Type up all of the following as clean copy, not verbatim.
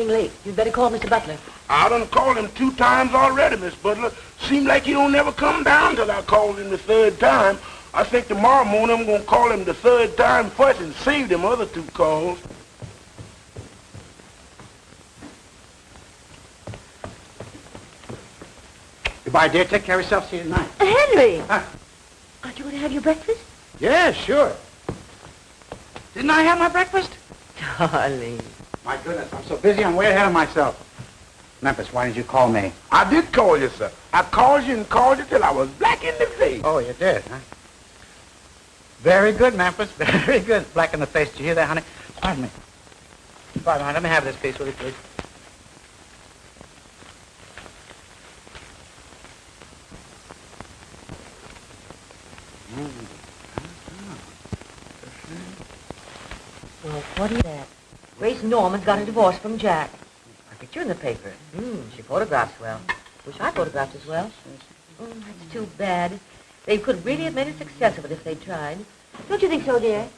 getting late. You'd better call Mr. Butler. I done called him 2 times already, Miss Butler. Seems like he don't never come down till I called him the 3rd time. I think tomorrow morning I'm gonna call him the 3rd time first and save them other 2 calls. Goodbye, dear. Take care of yourself. See you tonight. Henry! Huh? Aren't you going to have your breakfast? Yeah, sure. Didn't I have my breakfast? Darling. My goodness, I'm so busy, I'm way ahead of myself. Memphis, why didn't you call me? I did call you, sir. I called you and called you till I was black in the face. Oh, you did, huh? Very good, Memphis. Very good. Black in the face. Did you hear that, honey? Pardon me. Pardon me. Let me have this piece, will you, please? Well, what is that? Grace Norman's got a divorce from Jack. A picture in the paper. She photographs well. Wish I photographed as well. That's too bad. They could really have made a success of it if they tried. Don't you think so, dear?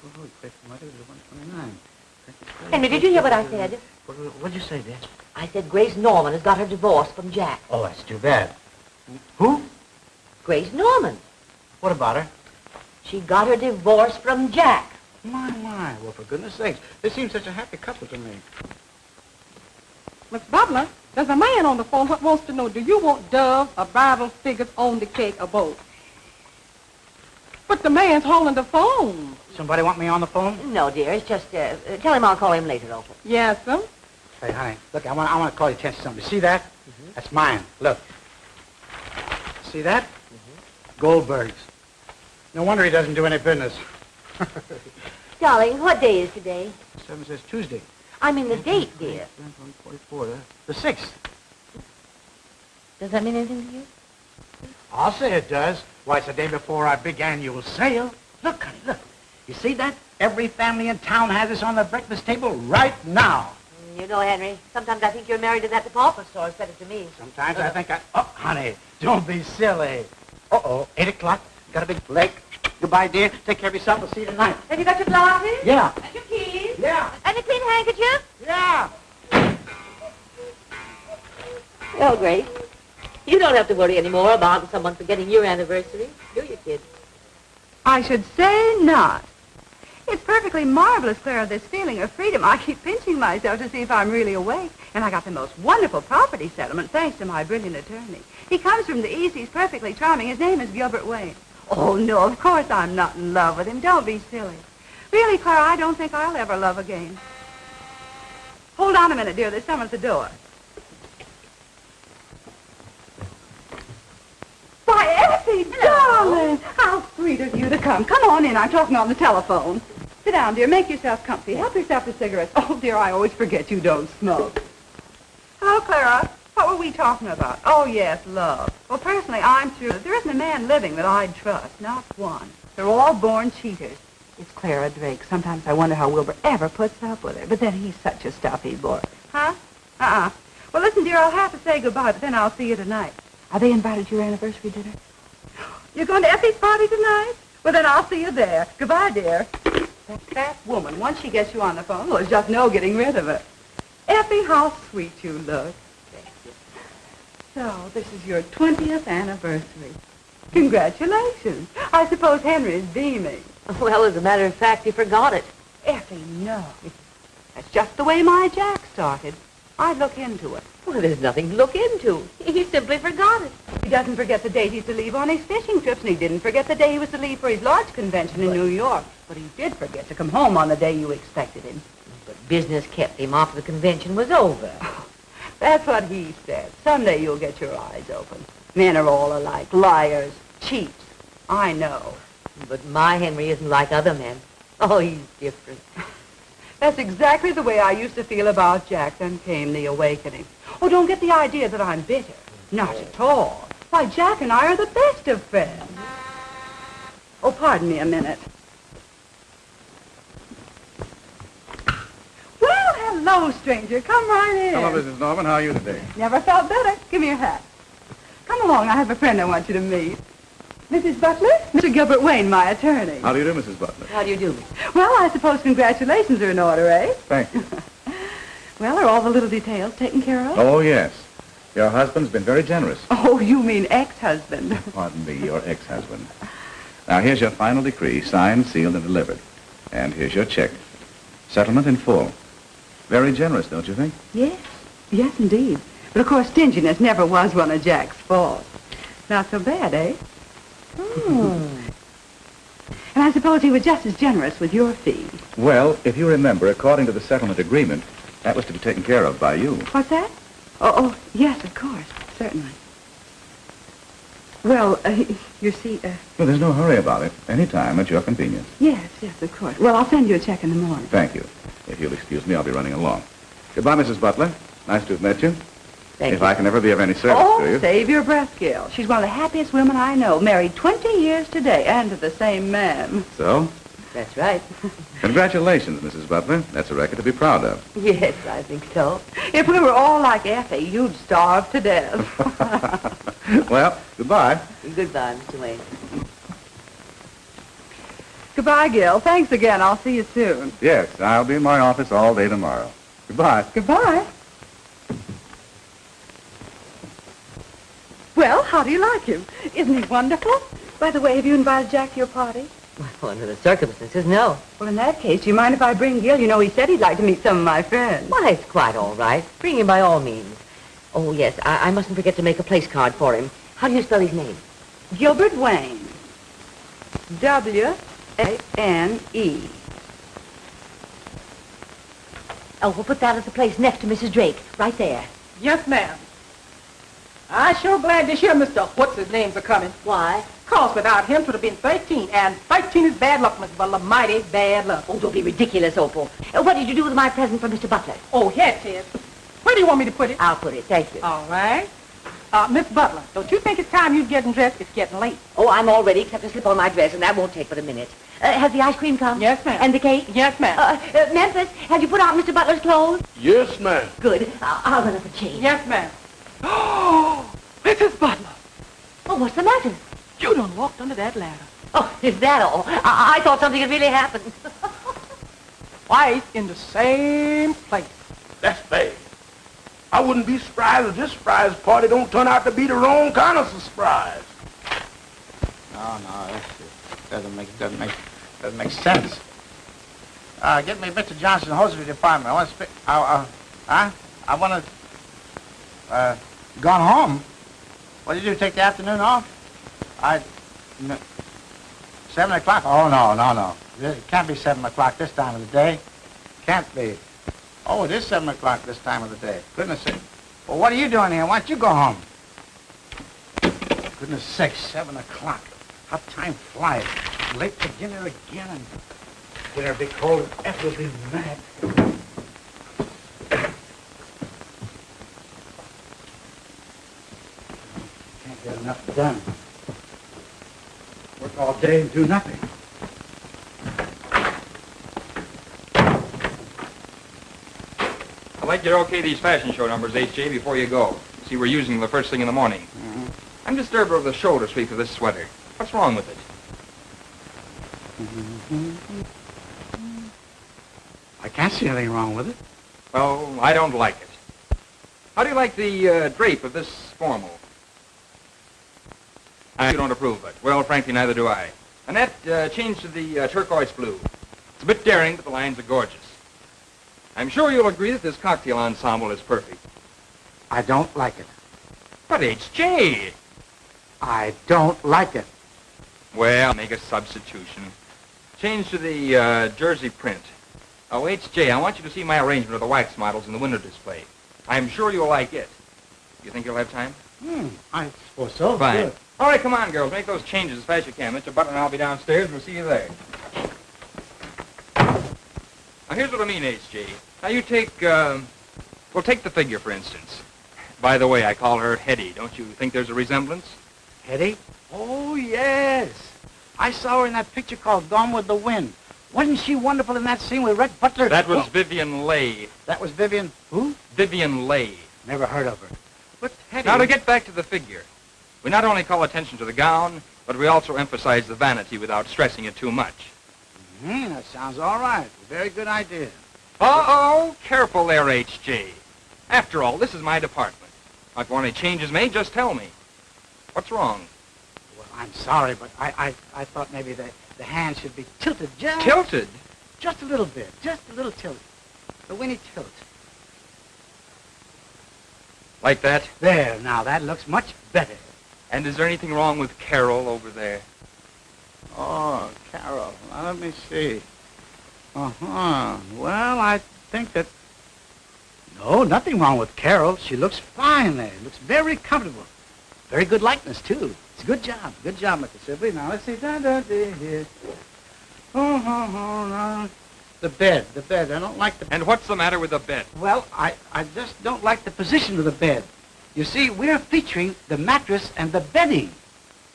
Henry, did you hear what I said? What'd you say, dear? I said Grace Norman has got her divorce from Jack. Oh, that's too bad. Who? Grace Norman. What about her? She got her divorce from Jack. My. Well, for goodness sakes, they seem such a happy couple to me. Miss Butler, there's a man on the phone who wants to know, do you want doves or Bible figures on the cake or both? But the man's holding the phone. Somebody want me on the phone? No, dear. It's just, tell him I'll call him later, Opal. Yes, sir. Hey, honey, look, I want to call your attention to something. You see that? That's mine. Look. See that? Goldberg's. No wonder he doesn't do any business. Darling, what day is today? 7 says Tuesday. I mean the date, dear. 44, the 6th. Does that mean anything to you? I'll say it does. Why, it's the day before our big annual sale. Look, honey, look. You see that? Every family in town has this on the breakfast table right now. You know, Henry, sometimes I think you're married to that department store instead of to me. Sometimes I think Oh, honey, don't be silly. 8 o'clock. Got a big leg. Goodbye, dear. Take care of yourself. We'll see you tonight. Have you got your glasses? Yeah. And your keys? Yeah. And a clean handkerchief? Yeah. Well, Grace, you don't have to worry anymore about someone forgetting your anniversary, do you, kid? I should say not. It's perfectly marvelous, Clara, this feeling of freedom. I keep pinching myself to see if I'm really awake. And I got the most wonderful property settlement, thanks to my brilliant attorney. He comes from the East. He's perfectly charming. His name is Gilbert Wayne. Oh, no, of course I'm not in love with him. Don't be silly. Really, Clara, I don't think I'll ever love again. Hold on a minute, dear. There's someone at the door. Why, Effie, darling, how sweet of you to come. Come on in. I'm talking on the telephone. Sit down, dear. Make yourself comfy. Help yourself to cigarettes. Oh, dear, I always forget you don't smoke. Hello, Clara. What were we talking about? Oh, yes, love. Well, personally, I'm sure that there isn't a man living that I'd trust. Not one. They're all born cheaters. It's Clara Drake. Sometimes I wonder how Wilbur ever puts up with her. But then he's such a stuffy boy. Huh? Well, listen, dear, I'll have to say goodbye, but then I'll see you tonight. Are they invited to your anniversary dinner? You're going to Effie's party tonight? Well, then I'll see you there. Goodbye, dear. That fat woman, once she gets you on the phone, well, there's just no getting rid of her. Effie, how sweet you look. So, this is your 20th anniversary. Congratulations. I suppose Henry is beaming. Well, as a matter of fact, he forgot it. Effie, no. That's just the way my Jack started. I'd look into it. Well, there's nothing to look into. He simply forgot it. He doesn't forget the date he's to leave on his fishing trips, and he didn't forget the day he was to leave for his lodge convention in New York. But he did forget to come home on the day you expected him. But business kept him after the convention was over. That's what he said. Someday you'll get your eyes open. Men are all alike. Liars. Cheats. I know. But my Henry isn't like other men. Oh, he's different. That's exactly the way I used to feel about Jack. Then came the awakening. Oh, don't get the idea that I'm bitter. Not at all. Why, Jack and I are the best of friends. Oh, pardon me a minute. Well, hello, stranger. Come right in. Hello, Mrs. Norman. How are you today? Never felt better. Give me your hat. Come along. I have a friend I want you to meet. Mrs. Butler? Mr. Gilbert Wayne, my attorney. How do you do, Mrs. Butler? How do you do? Well, I suppose congratulations are in order, eh? Thank you. Well, are all the little details taken care of? Oh, yes. Your husband's been very generous. Oh, you mean ex-husband. Pardon me, your ex-husband. Now, here's your final decree, signed, sealed, and delivered. And here's your check. Settlement in full. Very generous, don't you think? Yes. Yes, indeed. But, of course, stinginess never was one of Jack's faults. Not so bad, eh? And I suppose he was just as generous with your fee. Well, if you remember, according to the settlement agreement, that was to be taken care of by you. What's that? Oh, yes, of course. Certainly. Well, you see, Well, there's no hurry about it. Any time at your convenience. yes, of course. Well, I'll send you a check in the morning. Thank you. If you'll excuse me, I'll be running along. Goodbye, Mrs. Butler. Nice to have met you. Thank If you. I can ever be of any service to you. Save your breath, Gil. She's one of the happiest women I know. Married 20 years today, and to the same man. So, That's right. congratulations, Mrs. Butler. That's a record to be proud of. Yes, I think so. If we were all like Effie, you'd starve to death. Well, goodbye. Goodbye, Mr. Wayne. Goodbye, Gil. Thanks again. I'll see you soon. Yes, I'll be in my office all day tomorrow. Goodbye. Goodbye. Well, how do you like him? Isn't he wonderful? By the way, have you invited Jack to your party? Well, under the circumstances, no. Well, in that case, do you mind if I bring Gil? You know, he said he'd like to meet some of my friends. Why, it's quite all right. Bring him by all means. Oh, yes, I mustn't forget to make a place card for him. How do you spell his name? Gilbert Wayne. W-A-N-E. Oh, we'll put that at the place next to Mrs. Drake, right there. Yes, ma'am. I sure glad this year Mr. What's-his-names are coming. Why? 'Cause without him, 'twould have been 13, and 13 is bad luck, Miss Butler, mighty bad luck. Oh, don't be ridiculous, Opal. What did you do with my present for Mr. Butler? Oh, here it is. Where do you want me to put it? I'll put it, thank you. All right. Miss Butler, don't you think it's time you're getting dressed? It's getting late. Oh, I'm all ready, except to slip on my dress, and that won't take but a minute. Has the ice cream come? Yes, ma'am. And the cake? Yes, ma'am. Memphis, have you put out Mr. Butler's clothes? Yes, ma'am. Good. I'll run up a change. Yes, ma'am. Oh, Mrs. Butler, Oh, what's the matter? you done walked under that ladder. Oh, is that all? I thought something had really happened. Twice in the same place. That's bad. I wouldn't be surprised if this surprise party don't turn out to be the wrong kind of surprise. No, this doesn't make sense. Get me Mr. Johnson's hosiery department. I want to speak. I want to. Gone home. What did you do? Take the afternoon off? 7 o'clock? Oh no. It can't be 7 o'clock this time of the day. Can't be. Oh, it is 7 o'clock this time of the day. Goodness sake. Well, what are you doing here? Why don't you go home? Goodness sakes, 7 o'clock. How time flies. Late for dinner again, and dinner be cold. Effie will be mad. Can't get enough done. Work all day and do nothing. I'd like you to okay these fashion show numbers, H.J., before you go. See, we're using them the first thing in the morning. Mm-hmm. I'm disturbed over the shoulder sweep of this sweater. What's wrong with it? I can't see anything wrong with it. Well, I don't like it. How do you like the drape of this formal? You don't approve of it. Well, frankly, neither do I. And that change to the turquoise blue. It's a bit daring, but the lines are gorgeous. I'm sure you'll agree that this cocktail ensemble is perfect. I don't like it. But H.J. I don't like it. Well, make a substitution. Change to the jersey print. Oh, H.J., I want you to see my arrangement of the wax models in the window display. I'm sure you'll like it. You think you'll have time? I suppose so. Fine. Good. All right, come on, girls. Make those changes as fast as you can. Mr. Butler and I'll be downstairs, and we'll see you there. Now, here's what I mean, H.J. Now, you take, well, take the figure, for instance. By the way, I call her Hetty. Don't you think there's a resemblance? Hetty? Oh, yes. I saw her in that picture called Gone with the Wind. Wasn't she wonderful in that scene with Red Butler? That was Vivian Leigh. That was Vivian who? Vivian Leigh. Never heard of her. But Hetty... Now, to get back to the figure, we not only call attention to the gown, but we also emphasize the vanity without stressing it too much. That sounds all right. Very good idea. Uh-oh, careful there, H.J. After all, this is my department. If you want any changes made, just tell me. What's wrong? Well, I'm sorry, but I thought maybe the hand should be tilted just... Tilted? Just a little bit. Just a little tilt. The Winnie tilt. Like that? There, now, that looks much better. And is there anything wrong with Carol over there? Oh, Carol. Now, let me see. Uh-huh. Well, I think that... No, nothing wrong with Carol. She looks fine there. Looks very comfortable. Very good likeness, too. It's a good job. Good job, Mr. Sibley. Now, let's see. Here. The bed. I don't like the... And what's the matter with the bed? Well, I just don't like the position of the bed. You see, we're featuring the mattress and the bedding.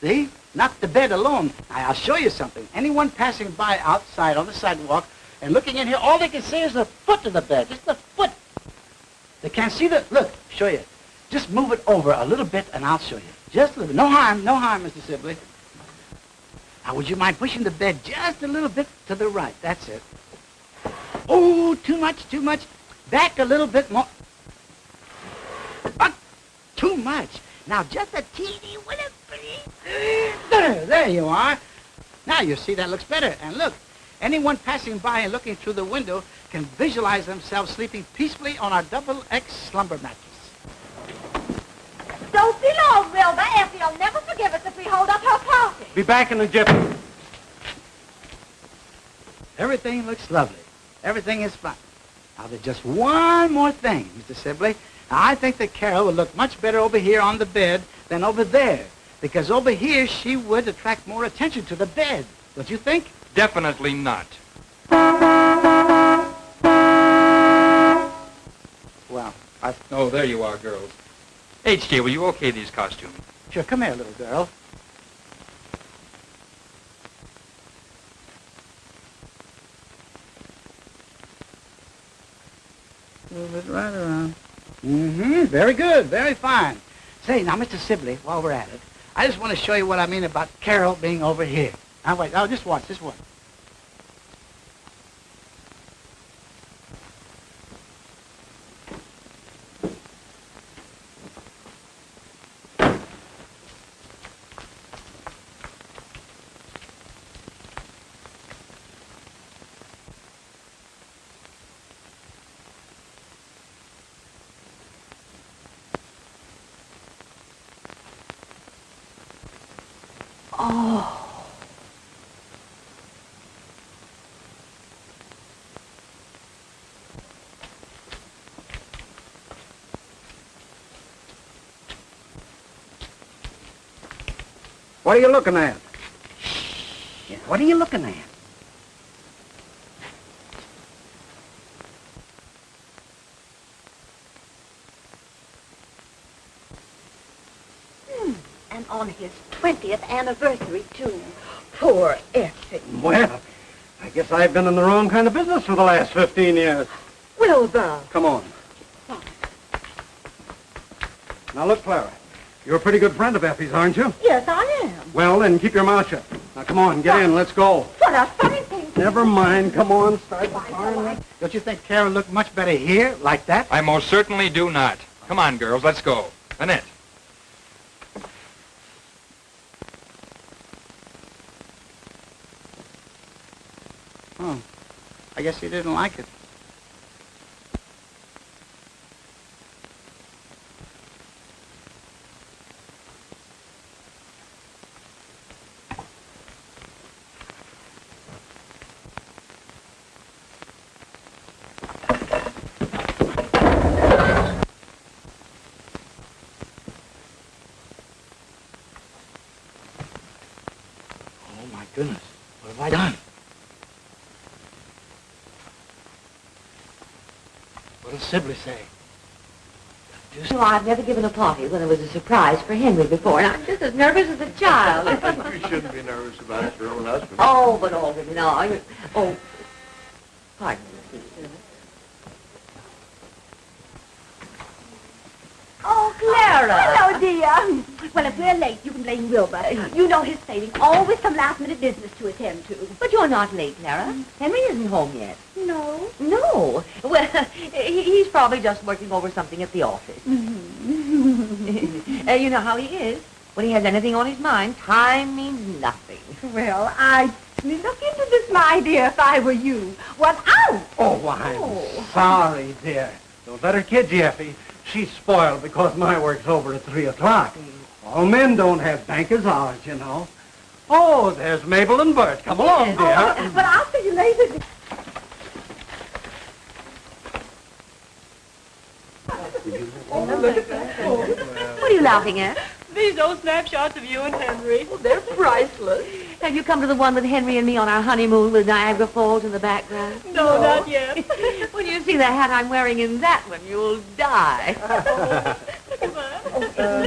See? Not the bed alone. Now, I'll show you something. Anyone passing by outside on the sidewalk and looking in here, all they can see is the foot of the bed. Just the foot. They can't see the... Look, show you. Just move it over a little bit and I'll show you. Just a little bit. No harm, Mr. Sibley. Now, would you mind pushing the bed just a little bit to the right? That's it. Oh, too much. Back a little bit more. Too much. Now, just a teeny little bit. There you are. Now, you see, that looks better. And look, anyone passing by and looking through the window can visualize themselves sleeping peacefully on our double X slumber mattress. Don't be long, Wilbur. Effie'll never forgive us if we hold up her party. Be back in a jiffy. Everything looks lovely. Everything is fine. Now, there's just one more thing, Mr. Sibley. Now, I think that Carol would look much better over here on the bed than over there. Because over here, she would attract more attention to the bed. Don't you think? Definitely not. Well, Oh, there you are, girls. H.J., will you okay these costumes? Sure, come here, little girl. Move it right around. Mm-hmm. Very good. Very fine. Say, now, Mr. Sibley, while we're at it, I just want to show you what I mean about Carol being over here. Now, wait. Oh, just watch. Oh. What are you looking at? Yeah, what are you looking at? And on his 20th anniversary, too. Poor Effie. Well, I guess I've been in the wrong kind of business for the last 15 years. Wilbur. Come on. Now, look, Clara. You're a pretty good friend of Effie's, aren't you? Yes, I am. Well, then keep your mouth shut. Now, come on, get in. Let's go. What a funny thing. Never mind. Come on, start the car. Don't you think Carol looked much better here, like that? I most certainly do not. Come on, girls, let's go. Annette. Oh, I guess he didn't like it. Oh, my goodness. What have I done? What'll Sibley say? Well, I've never given a party when it was a surprise for Henry before, and I'm just as nervous as a child. You shouldn't be nervous about your own husband. Oh, but Alderman, no. Oh, pardon me. Oh, Clara. Hello, dear. Well, if we're late, you can blame Wilbur. You know his failing. Always some last-minute business to attend to. But you're not late, Clara. Henry isn't home yet. No. No. Well, he's probably just working over something at the office. Mm-hmm. You know how he is. When he has anything on his mind, time means nothing. Well, I'd look into this, my dear, if I were you. What out? Oh, I'm sorry, dear. Don't let her kid you, Effie. She's spoiled because my work's over at 3 o'clock. All men don't have bankers' hours, you know. Oh, there's Mabel and Bert. Come along, dear. But I'll see you later. What are you laughing at? These old snapshots of you and Henry. They're priceless. Have you come to the one with Henry and me on our honeymoon with Niagara Falls in the background? No, not yet. When you see the hat I'm wearing in that one, you'll die.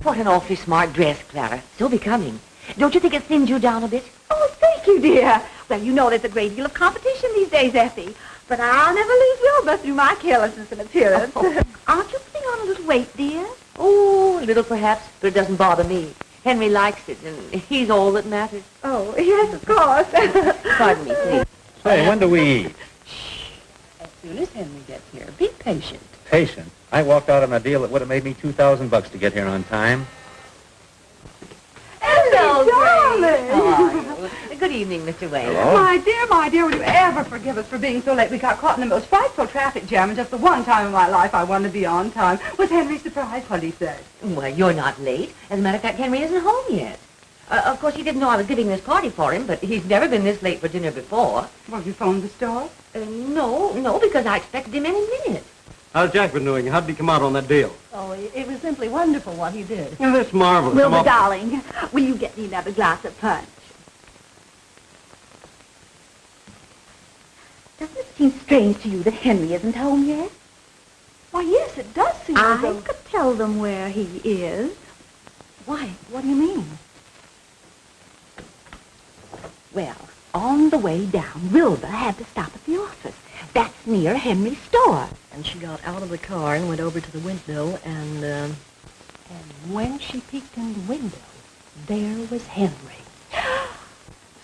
What an awfully smart dress, Clara. So becoming. Don't you think it thins you down a bit? Oh, thank you, dear. Well, you know there's a great deal of competition these days, Effie. But I'll never lose Wilbur through my carelessness and appearance. Aren't you putting on a little weight, dear? Oh, a little perhaps, but it doesn't bother me. Henry likes it, and he's all that matters. Oh, yes, of course. Pardon me, please. Say, when do we eat? As soon as Henry gets here. Be patient. Patient. I walked out on a deal that would have made me $2,000 to get here on time. Hello, darling. How are you? Good evening, Mr. Wayne. Hello? My dear, will you ever forgive us for being so late? We got caught in the most frightful traffic jam, and just the one time in my life I wanted to be on time. Was Henry surprised what he said? Well, you're not late. As a matter of fact, Henry isn't home yet. Of course, he didn't know I was giving this party for him, but he's never been this late for dinner before. Well, you phoned the store? No, because I expected him any minute. How's Jack been doing? How'd he come out on that deal? Oh, it was simply wonderful what he did. Yeah, that's marvelous. Wilbur, darling, will you get me another glass of punch? Doesn't it seem strange to you that Henry isn't home yet? Why, yes, it does seem as I though... could tell them where he is. Why, what do you mean? Well, on the way down, Wilbur had to stop at the office. That's near Henry's store. And she got out of the car and went over to the window, and when she peeked in the window, there was Henry.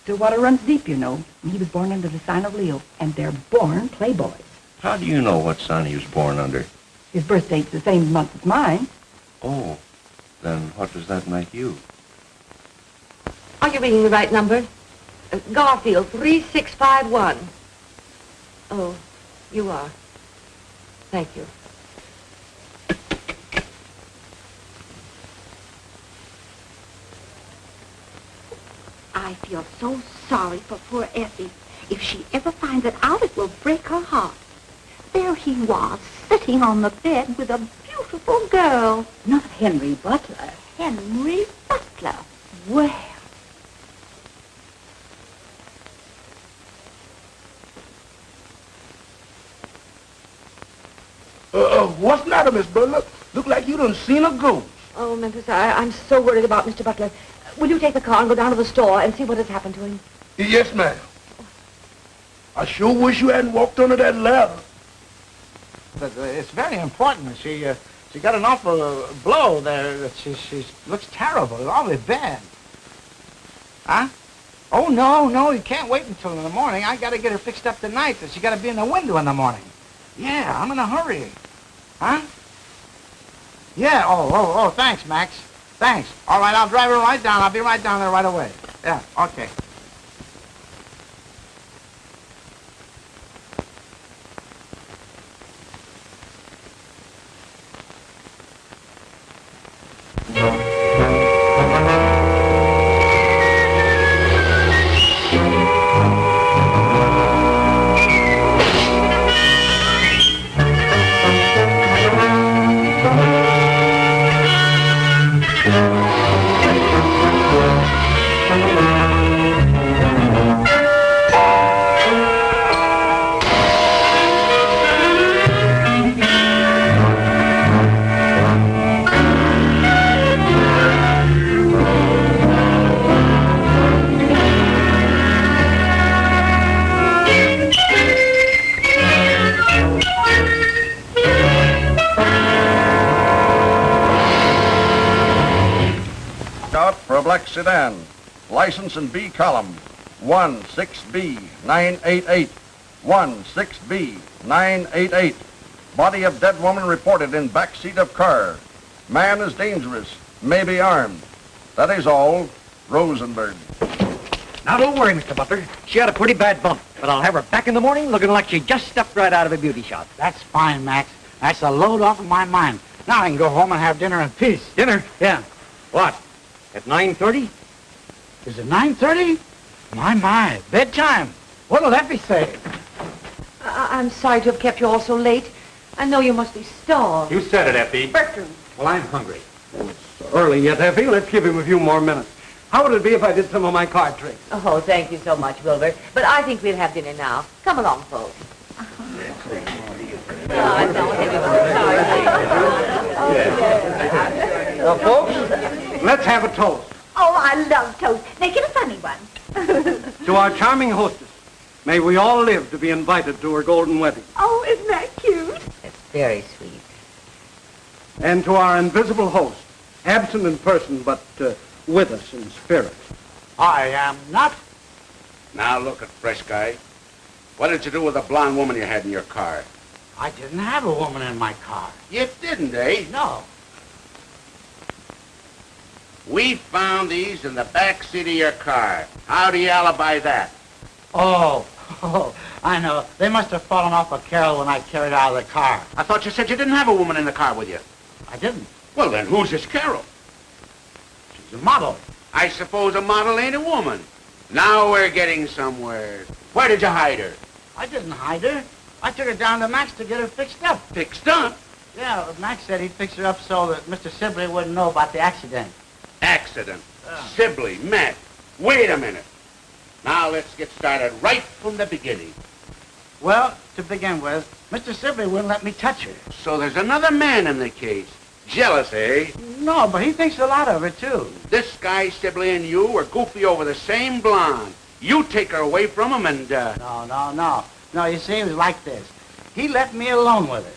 Stillwater runs deep, you know. He was born under the sign of Leo, and they're born playboys. How do you know what sign he was born under? His birth date's the same month as mine. Oh, then what does that make you? Are you reading the right number? Garfield, 3651. Oh, you are. Thank you. I feel so sorry for poor Effie. If she ever finds it out, it will break her heart. There he was, sitting on the bed with a beautiful girl. Not Henry Butler. Henry Butler. Well. What's the matter, Miss Butler? Look like you done seen a ghost. Oh, Memphis, I'm so worried about Mr. Butler. Will you take the car and go down to the store and see what has happened to him? Yes, ma'am. I sure wish you hadn't walked under that ladder. But it's very important. She got an awful blow there. She looks terrible. It's awfully bad. Huh? Oh, no, you can't wait until in the morning. I got to get her fixed up tonight. She got to be in the window in the morning. Yeah, I'm in a hurry. Huh? Yeah, oh, thanks, Max. Thanks. All right, I'll drive her right down. I'll be right down there right away. Yeah, okay. sedan. License in B column. 16B988. 16B988. Body of dead woman reported in back seat of car. Man is dangerous. May be armed. That is all. Rosenberg. Now, don't worry, Mr. Butler. She had a pretty bad bump, but I'll have her back in the morning looking like she just stepped right out of a beauty shop. That's fine, Max. That's a load off of my mind. Now I can go home and have dinner in peace. Dinner? Yeah. What? At 9:30? Is it 9:30? My, bedtime. What'll Effie say? I'm sorry to have kept you all so late. I know you must be starved. You said it, Effie. Bertram. Well, I'm hungry. It's early yet, Effie. Let's give him a few more minutes. How would it be if I did some of my card tricks? Oh, thank you so much, Wilbur. But I think we'll have dinner now. Come along, folks. Folks, let's have a toast. Oh, I love toast. Make it a funny one. To our charming hostess. May we all live to be invited to her golden wedding. Oh, isn't that cute? It's very sweet. And to our invisible host, absent in person but with us in spirit. I am not. Now look at fresh guy. What did you do with the blonde woman you had in your car? I didn't have a woman in my car. You didn't, eh? No. We found these in the back seat of your car. How do you alibi that? Oh, I know. They must have fallen off a carol when I carried out of the car. I thought you said you didn't have a woman in the car with you. I didn't. Well, then who's this Carol? She's a model. I suppose a model ain't a woman. Now we're getting somewhere. Where did you hide her? I didn't hide her. I took her down to Max to get her fixed up. Fixed up? Yeah, Max said he'd fix her up so that Mr. Sibley wouldn't know about the accident. Accident. Sibley, Matt. Wait a minute. Now let's get started right from the beginning. Well, to begin with, Mr. Sibley wouldn't let me touch her. So there's another man in the case. Jealous, eh? No, but he thinks a lot of her, too. This guy, Sibley, and you were goofy over the same blonde. You take her away from him and, No, you see, it was like this. He left me alone with her.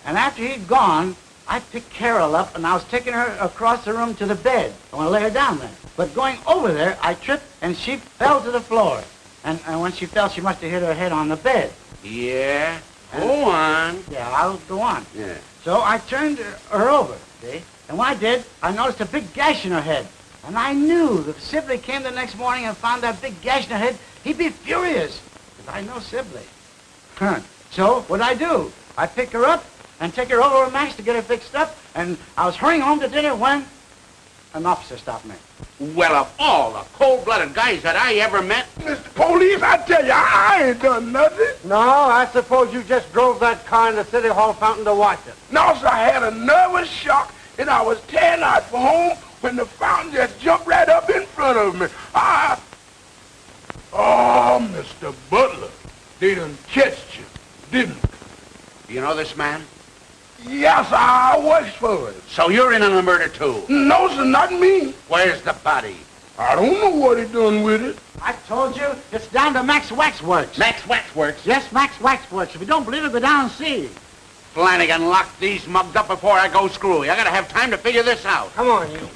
And after he'd gone, I picked Carol up, and I was taking her across the room to the bed. I want to lay her down there. But going over there, I tripped, and she fell to the floor. And when she fell, she must have hit her head on the bed. Yeah? Go on. Yeah, I'll go on. Yeah. So I turned her over, see? And when I did, I noticed a big gash in her head. And I knew that if Sibley came the next morning and found that big gash in her head, he'd be furious. Because I know Sibley. So what'd I do? I pick her up and take her over to Max to get her fixed up. And I was hurrying home to dinner when an officer stopped me. Well, of all the cold-blooded guys that I ever met, Mr. Police, I tell you, I ain't done nothing. No, I suppose you just drove that car in the City Hall fountain to watch it. No, sir, I had a nervous shock, and I was tearing out for home when the fountain just jumped right up in front of me. Oh, Mr. Butler, they done catched you, didn't they? You know this man? Yes, I works for it. So you're in on the murder, too? No, sir, not me. Where's the body? I don't know what he done with it. I told you, it's down to Max Waxworks. Max Waxworks? Yes, Max Waxworks. If you don't believe it, go down and see. Flanagan, lock these mugs up before I go screwy. I gotta have time to figure this out. Come on, you.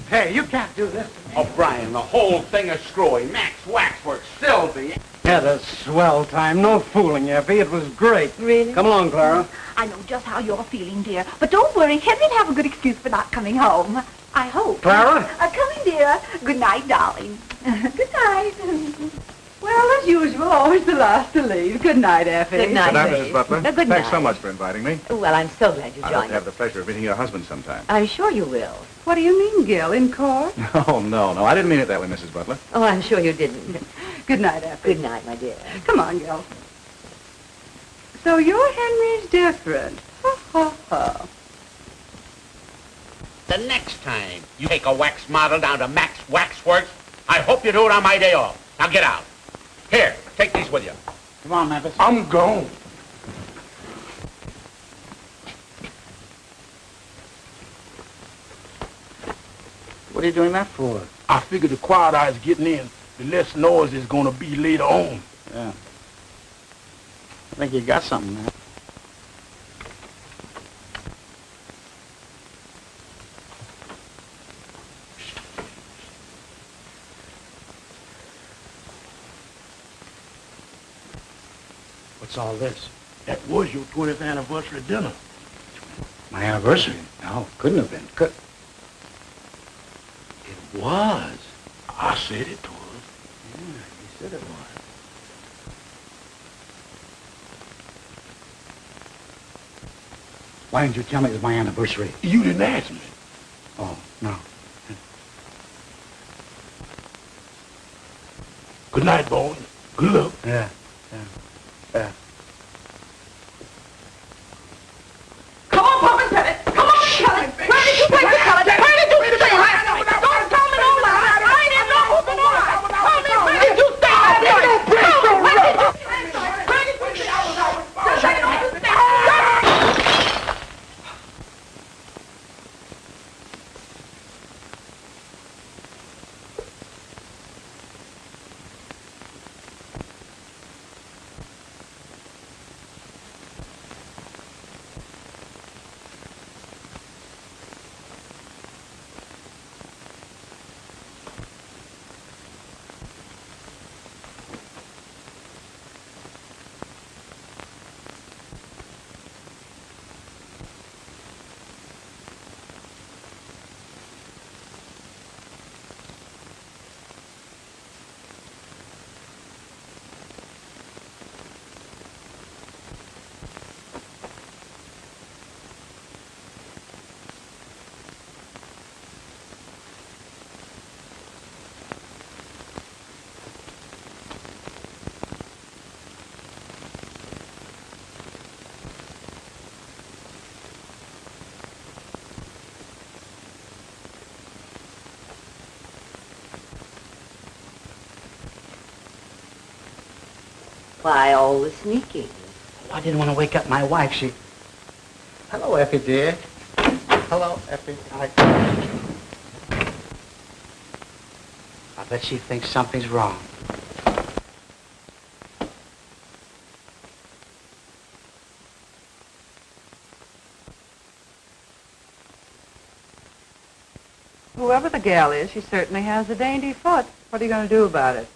Hey, you can't do this. O'Brien, the whole thing is screwy. Max Waxworks, Sylvie. Had a swell time. No fooling, Effie. It was great. Really? Come along, Clara. I know just how you're feeling, dear. But don't worry, Henry'll have a good excuse for not coming home. I hope. Clara? Come in, dear. Good night, darling. Good night. Well, as usual, always the last to leave. Good night, Effie. Good night, Good night, Dave. Mrs. Butler. Good Thanks night. so much for inviting me. Well, I'm so glad you I hope joined to have us. the pleasure of meeting your husband sometime. I'm sure you will. What do you mean, Gil? In court? Oh, no, I didn't mean it that way, Mrs. Butler. Oh, I'm sure you didn't. Good night, Effie. Good night, my dear. Come on, Gil. So your Henry's different. Ha, ha, ha. The next time you take a wax model down to Max Waxworks, I hope you do it on my day off. Now get out. Here, take these with you. Come on, Memphis. I'm gone. What are you doing that for? I figure the quiet eye's getting in, the less noise is gonna be later on. Yeah. I think you got something there. What's all this? That was your 20th anniversary dinner. My anniversary? No, couldn't have been. It was. I said it was. Yeah, you said it was. Why didn't you tell me it was my anniversary? You didn't ask me. Oh, no. Good night, boy. Good luck. Yeah. Come on, Pop and tell it. Come on, tell it. Where did you take the pellet? Where did you stay? Don't tell me no lie. I ain't even know who's the lie. Tell me, where did you stay all night? Tell me, where did you stay? Where did you stay all night? Just say no, you stay. Why all the sneaking? I didn't want to wake up my wife. Hello, Effie, dear. Hello, Effie. I bet she thinks something's wrong. Whoever the gal is, she certainly has a dainty foot. What are you going to do about it?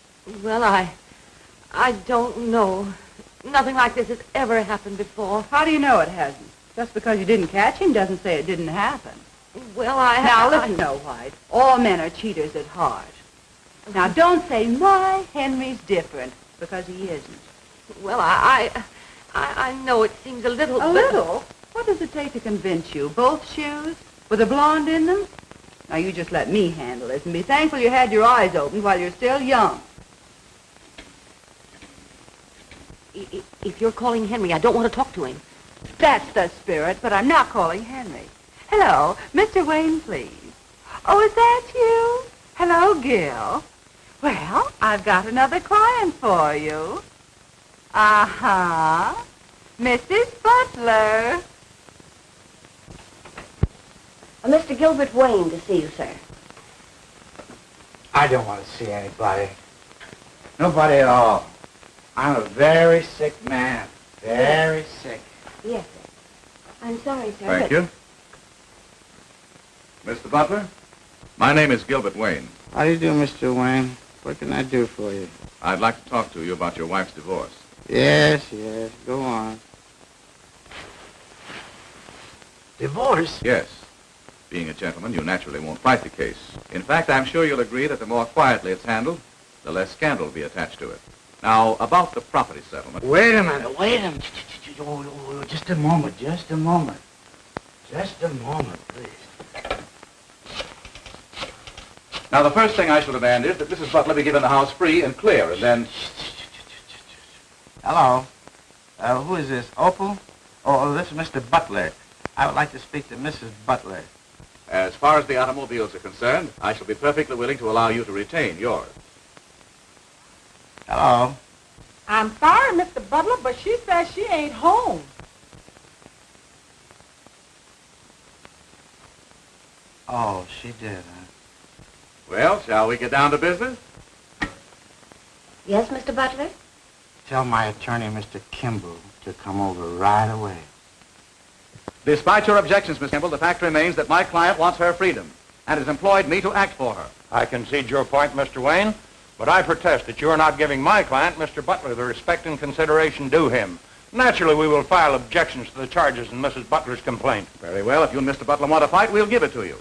Well, I don't know. Nothing like this has ever happened before. How do you know it hasn't? Just because you didn't catch him doesn't say it didn't happen. Well, Now, listen, Snow White. All men are cheaters at heart. Now, don't say, my Henry's different, because he isn't. Well, I know it seems a little... A little? What does it take to convince you? Both shoes? With a blonde in them? Now, you just let me handle this, and be thankful you had your eyes open while you're still young. If you're calling Henry, I don't want to talk to him. That's the spirit, but I'm not calling Henry. Hello, Mr. Wayne, please. Oh, is that you? Hello, Gil. Well, I've got another client for you. Uh-huh. Mrs. Butler. Mr. Gilbert Wayne to see you, sir. I don't want to see anybody. Nobody at all. I'm a very sick man. Very sick. Yes, sir. I'm sorry, sir. Thank you. Mr. Butler, my name is Gilbert Wayne. How do you do, Mr. Wayne? What can I do for you? I'd like to talk to you about your wife's divorce. Yes, go on. Divorce? Yes. Being a gentleman, you naturally won't fight the case. In fact, I'm sure you'll agree that the more quietly it's handled, the less scandal will be attached to it. Now, about the property settlement. Wait a minute. Oh, just a moment, Just a moment, please. Now, the first thing I shall demand is that Mrs. Butler be given the house free and clear, and then... Hello. Who is this? Opal? Oh, this is Mr. Butler. I would like to speak to Mrs. Butler. As far as the automobiles are concerned, I shall be perfectly willing to allow you to retain yours. Hello. I'm sorry, Mr. Butler, but she says she ain't home. Oh, she did, huh? Well, shall we get down to business? Yes, Mr. Butler? Tell my attorney, Mr. Kimball, to come over right away. Despite your objections, Miss Kimball, the fact remains that my client wants her freedom and has employed me to act for her. I concede your point, Mr. Wayne. But I protest that you are not giving my client, Mr. Butler, the respect and consideration due him. Naturally, we will file objections to the charges in Mrs. Butler's complaint. Very well. If you and Mr. Butler want to fight, we'll give it to you.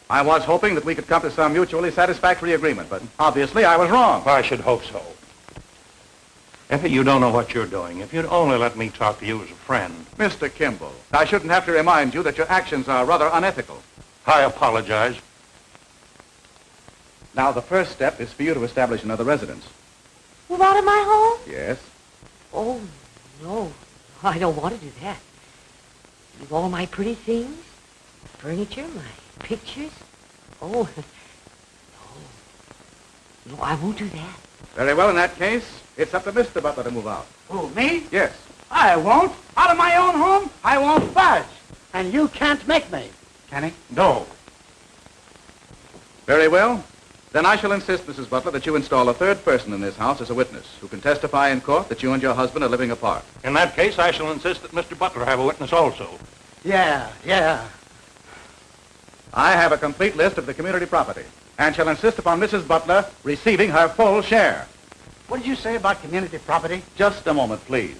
I was hoping that we could come to some mutually satisfactory agreement, but obviously I was wrong. I should hope so. Effie, you don't know what you're doing. If you'd only let me talk to you as a friend. Mr. Kimball, I shouldn't have to remind you that your actions are rather unethical. I apologize. Now, the first step is for you to establish another residence. Move out of my home? Yes? Oh, no. I don't want to do that. Leave all my pretty things, furniture, my pictures. Oh, no. No, I won't do that. Very well, in that case, it's up to Mr. Butler to move out. Who, me? Yes. I won't. Out of my own home, I won't budge. And you can't make me. Can he? No. Very well. Then I shall insist, Mrs. Butler, that you install a third person in this house as a witness who can testify in court that you and your husband are living apart. In that case, I shall insist that Mr. Butler have a witness also. Yeah. I have a complete list of the community property and shall insist upon Mrs. Butler receiving her full share. What did you say about community property? Just a moment, please.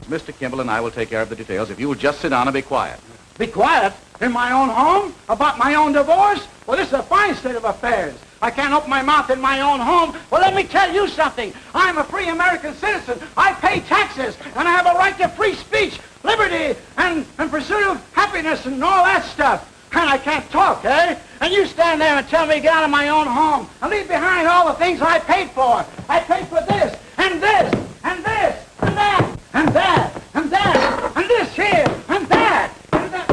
Mr. Kimball and I will take care of the details if you will just sit down and be quiet. Be quiet? In my own home? About my own divorce? Well, this is a fine state of affairs. I can't open my mouth in my own home. Well, let me tell you something. I'm a free American citizen. I pay taxes, and I have a right to free speech, liberty, and pursuit of happiness and all that stuff. And I can't talk, eh? And you stand there and tell me to get out of my own home and leave behind all the things I paid for. I paid for this, and this, and this, and that, and that, and that, and this here, and that, and that.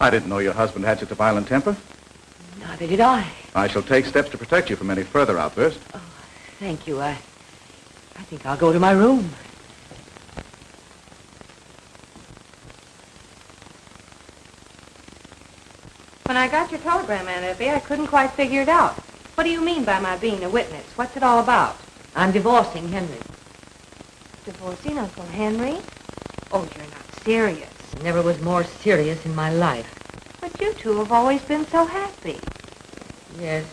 I didn't know your husband had such a violent temper. Neither did I. I shall take steps to protect you from any further outbursts. Oh, thank you. I think I'll go to my room. When I got your telegram, Aunt Effie, I couldn't quite figure it out. What do you mean by my being a witness? What's it all about? I'm divorcing Henry. Divorcing Uncle Henry? Oh, you're not serious. Never was more serious in my life. But you two have always been so happy. Yes,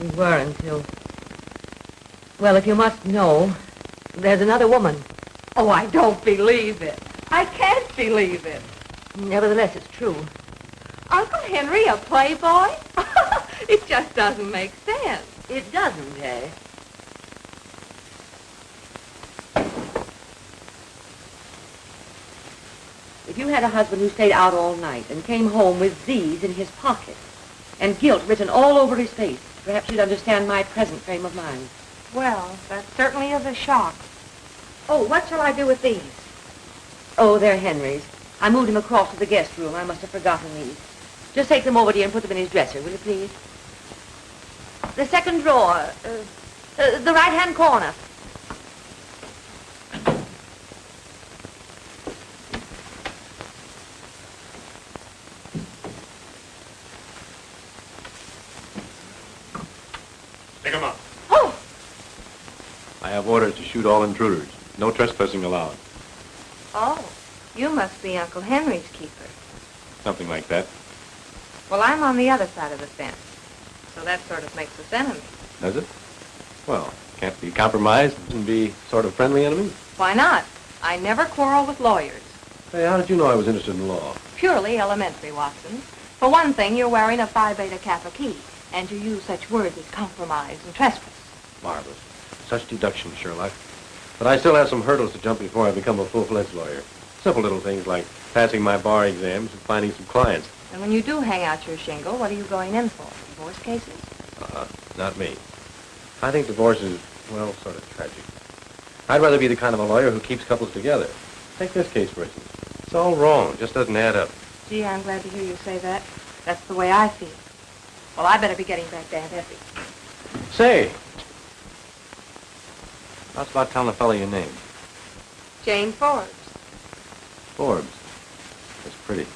we were until... Well, if you must know, there's another woman. Oh, I don't believe it. I can't believe it. Nevertheless, it's true. Uncle Henry, a playboy? It just doesn't make sense. It doesn't, eh? If you had a husband who stayed out all night and came home with these in his pocket and guilt written all over his face, perhaps you'd understand my present frame of mind. Well, that certainly is a shock. Oh, what shall I do with these? Oh, they're Henry's. I moved him across to the guest room. I must have forgotten these. Just take them over to you and put them in his dresser, will you please? The second drawer. The right-hand corner. Take them up. Oh! I have orders to shoot all intruders. No trespassing allowed. Oh, you must be Uncle Henry's keeper. Something like that. Well, I'm on the other side of the fence, so that sort of makes us enemies. Does it? Well, can't be compromised and be sort of friendly enemies. Why not? I never quarrel with lawyers. Hey, how did you know I was interested in law? Purely elementary, Watson. For one thing, you're wearing a Phi Beta Kappa key, and you use such words as compromise and trespass. Marvelous. Such deduction, Sherlock. But I still have some hurdles to jump before I become a full-fledged lawyer. Simple little things like passing my bar exams and finding some clients. And when you do hang out your shingle, what are you going in for? Divorce cases? Not me. I think divorce is, well, sort of tragic. I'd rather be the kind of a lawyer who keeps couples together. Take this case, for instance. It's all wrong. It just doesn't add up. Gee, I'm glad to hear you say that. That's the way I feel. Well, I better be getting back to Aunt Effie. Say! How's about telling the fellow your name? Jane Forbes. Forbes. That's pretty.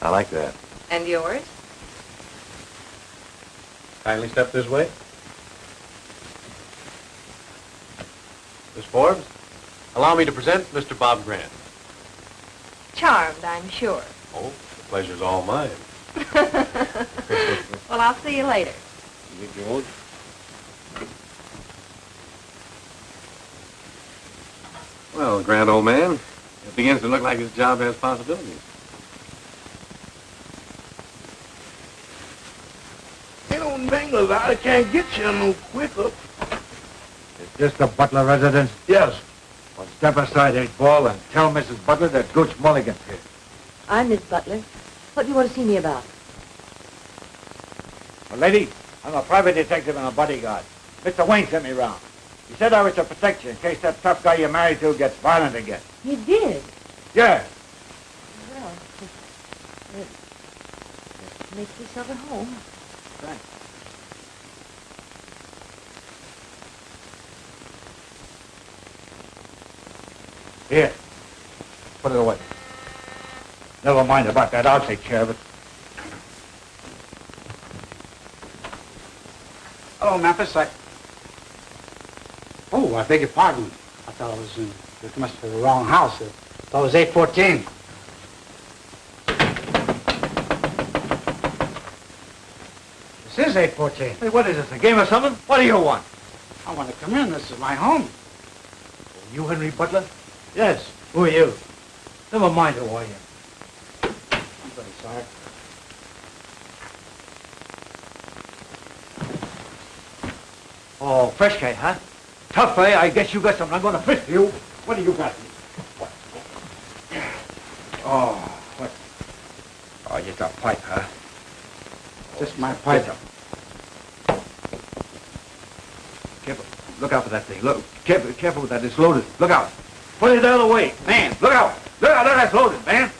I like that. And yours? Kindly step this way. Miss Forbes, allow me to present Mr. Bob Grant. Charmed, I'm sure. Oh, the pleasure's all mine. Well, I'll see you later. You, George. Well, grand old man, it begins to look like his job has possibilities. Ain't no manglers out. I can't get you no quicker. Is this the Butler residence? Yes. Well, step aside, 8-Ball, and tell Mrs. Butler that Gooch Mulligan's here. I'm Miss Butler. What do you want to see me about? Well, lady, I'm a private detective and a bodyguard. Mr. Wayne sent me around. He said I was to protect you in case that tough guy you're married to gets violent again. He did? Yeah. Well, make yourself at home. Thanks. Here. Put it away. Never mind about that. I'll take care of it. Hello, Memphis. Oh, I beg your pardon. I thought I was in... This must be the wrong house. I thought it was 814. This is 814. Hey, what is this, a game or something? What do you want? I want to come in. This is my home. You Henry Butler? Yes. Who are you? Never mind who I am. I'm very sorry. Oh, fresh guy, huh? Tough, eh? I guess you got something. I'm going to fish for you. What do you got? Oh, what? Oh, just a pipe, huh? Just my pipe. Careful. Look out for that thing. Look, careful with that. It's loaded. Look out. Put it the other way. Man, look out. Look out. That's loaded, man.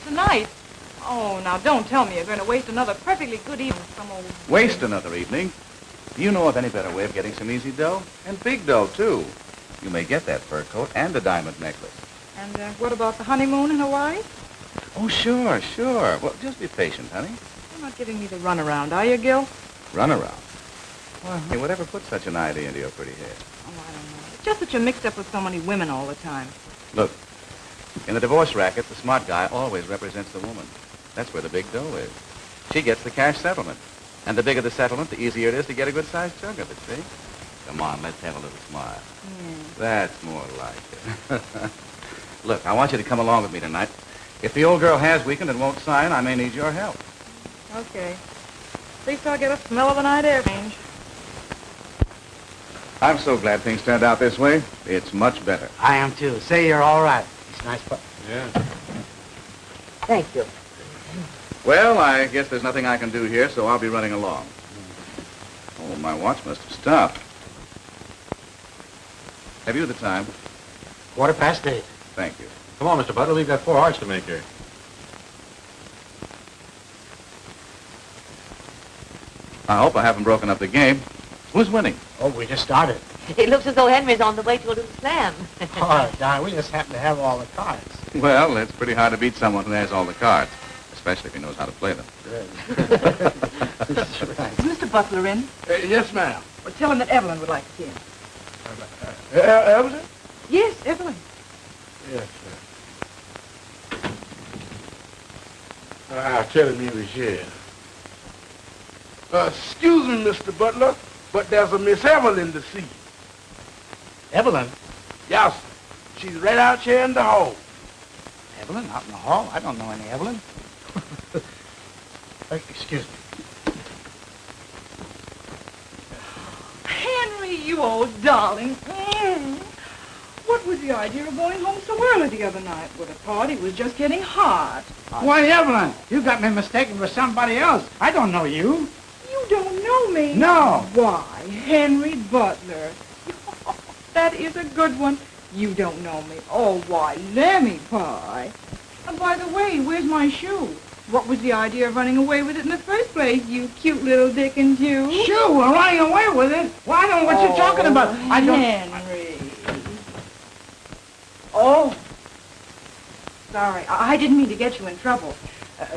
Tonight? Oh, now don't tell me you're going to waste another perfectly good evening with some old... Waste another evening? Do you know of any better way of getting some easy dough? And big dough, too. You may get that fur coat and a diamond necklace. And what about the honeymoon in Hawaii? Oh, sure, sure. Well, just be patient, honey. You're not giving me the runaround, are you, Gil? Run around. Well, hey, whatever put such an idea into your pretty head? Oh, I don't know. It's just that you're mixed up with so many women all the time. Look, in the divorce racket, the smart guy always represents the woman. That's where the big dough is. She gets the cash settlement. And the bigger the settlement, the easier it is to get a good-sized chunk of it, see? Come on, let's have a little smile. That's more like it. Look, I want you to come along with me tonight. If the old girl has weakened and won't sign, I may need your help. Okay. At least I'll get a smell of the night air change. I'm so glad things turned out this way. It's much better. I am, too. Say you're all right. It's nice, but... Yeah. Thank you. Well, I guess there's nothing I can do here, so I'll be running along. Oh, my watch must have stopped. Have you the time? 8:15. Thank you. Come on, Mr. Butler, we've got 4 hearts to make here. I hope I haven't broken up the game. Who's winning? Oh, we just started. It looks as though Henry's on the way to a little slam. Oh, darn, we just happen to have all the cards. Well, it's pretty hard to beat someone who has all the cards, especially if he knows how to play them. Is Mr. Butler in? Yes, ma'am. Well, tell him that Evelyn would like to see him. Evelyn? Yes, Evelyn. Yes, sir. I'll tell him he was here. Excuse me, Mr. Butler, but there's a Miss Evelyn to see. Evelyn? Yes, sir. She's right out here in the hall. Evelyn? Out in the hall? I don't know any Evelyn. Excuse me. Henry, you old darling. What was the idea of going home so early the other night? Well, the party was just getting hot. Why, Evelyn, you got me mistaken for somebody else. I don't know you. You don't know me? No. Why, Henry Butler. That is a good one. You don't know me. Oh, why, Lemmy Pie. And by the way, where's my shoe? What was the idea of running away with it in the first place, you cute little Dickens, you? Shoe? Well, running away with it? Well, I don't know what you're talking about. I don't... Henry. Oh. Sorry, I didn't mean to get you in trouble.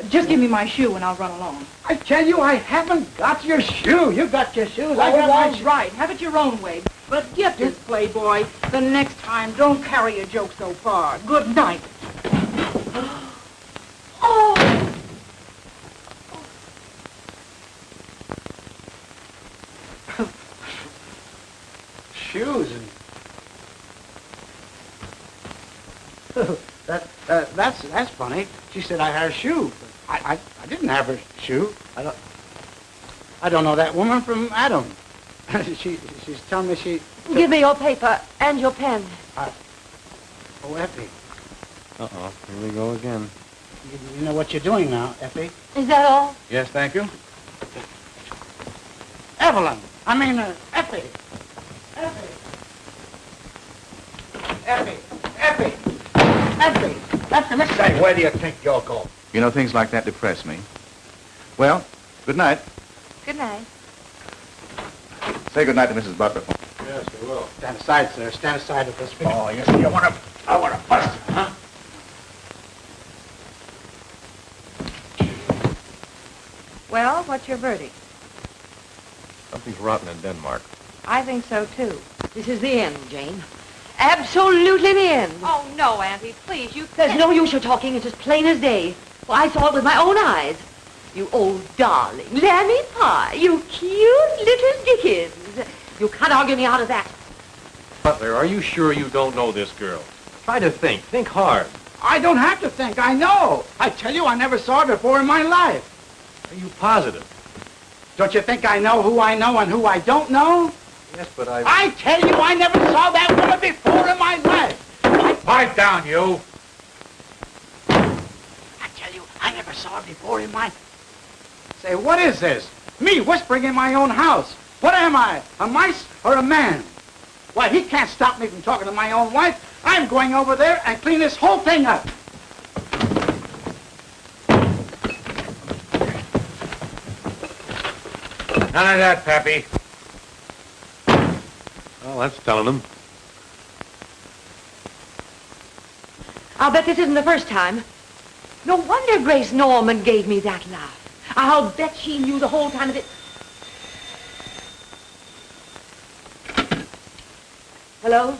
Just give me my shoe and I'll run along. I tell you, I haven't got your shoe. You got your shoes. I got my shoe. Right. Have it your own way. But get this, Playboy. The next time, don't carry a joke so far. Good night. Oh! Shoes and... that's funny. She said I had a shoe. I didn't have her shoe. I don't know that woman from Adam. She's telling me she... Give me your paper and your pen. Oh, Effie. Uh-oh, here we go again. You know what you're doing now, Effie? Is that all? Yes, thank you. Evelyn. I mean, Effie. Effie. Say, where do you think you'll go? You know, things like that depress me. Well, good night. Good night. Say good night to Mrs. Butler. Yes, we will. Stand aside, sir. Stand aside of this. Oh, you see, I want to bust you, huh? Well, what's your verdict? Something's rotten in Denmark. I think so, too. This is the end, Jane. Absolutely the end. Oh, no, Auntie, please, you There's can't. no use you're talking. It's as plain as day. Well, I saw it with my own eyes. You old darling. Lammy pie. You cute little Dickens. You can't argue me out of that. Butler, are you sure you don't know this girl? Try to think. Think hard. I don't have to think. I know. I tell you, I never saw her before in my life. Are you positive? Don't you think I know who I know and who I don't know? Yes, but I tell you, I never saw that woman before in my life. Pipe down, you. I tell you, I never saw her before in my... Say, what is this? Me whispering in my own house. What am I, a mice or a man? Why, he can't stop me from talking to my own wife. I'm going over there and clean this whole thing up. None of that, Pappy. Well, that's telling them. I'll bet this isn't the first time. No wonder Grace Norman gave me that laugh. I'll bet she knew the whole time of it. Hello?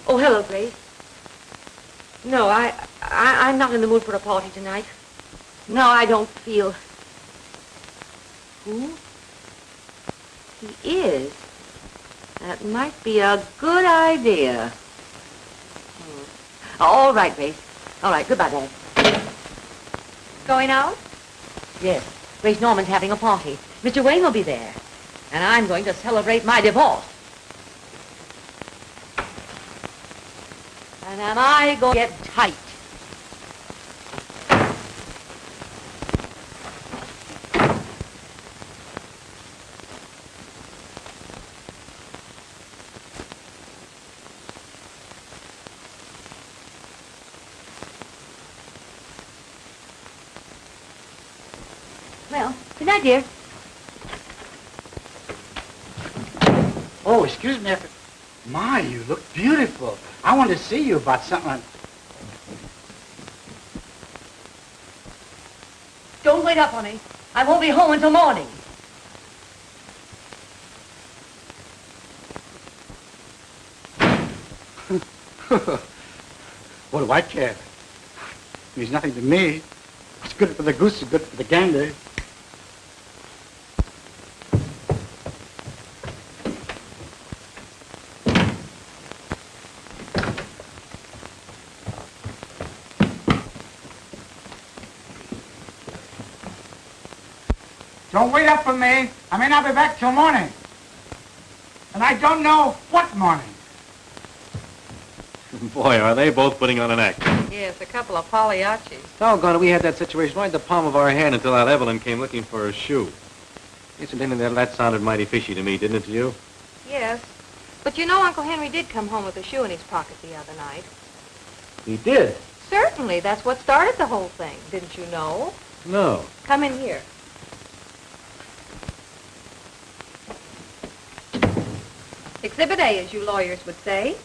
Oh, hello, Grace. No, I'm not in the mood for a party tonight. No, I don't feel... Who? He is. That might be a good idea. All right, Grace. All right, goodbye, Dad. Going out? Yes, Grace Norman's having a party. Mr. Wayne will be there. And I'm going to celebrate my divorce. And am I going to get tight? Well, good night, dear. Oh, excuse me. My, you look beautiful. I want to see you about something. Don't wait up on me. I won't be home until morning. What do I care? It means nothing to me. What's good for the goose is good for the gander. Don't wait up for me. I may not be back till morning. And I don't know what morning. Boy, are they both putting on an act. Yes, a couple of Pagliaccis. Doggone it, we had that situation right in the palm of our hand until Aunt Evelyn came looking for her shoe. Incidentally, that sounded mighty fishy to me, didn't it to you? Yes. But you know Uncle Henry did come home with a shoe in his pocket the other night. He did? Certainly. That's what started the whole thing. Didn't you know? No. Come in here. Exhibit A, as you lawyers would say.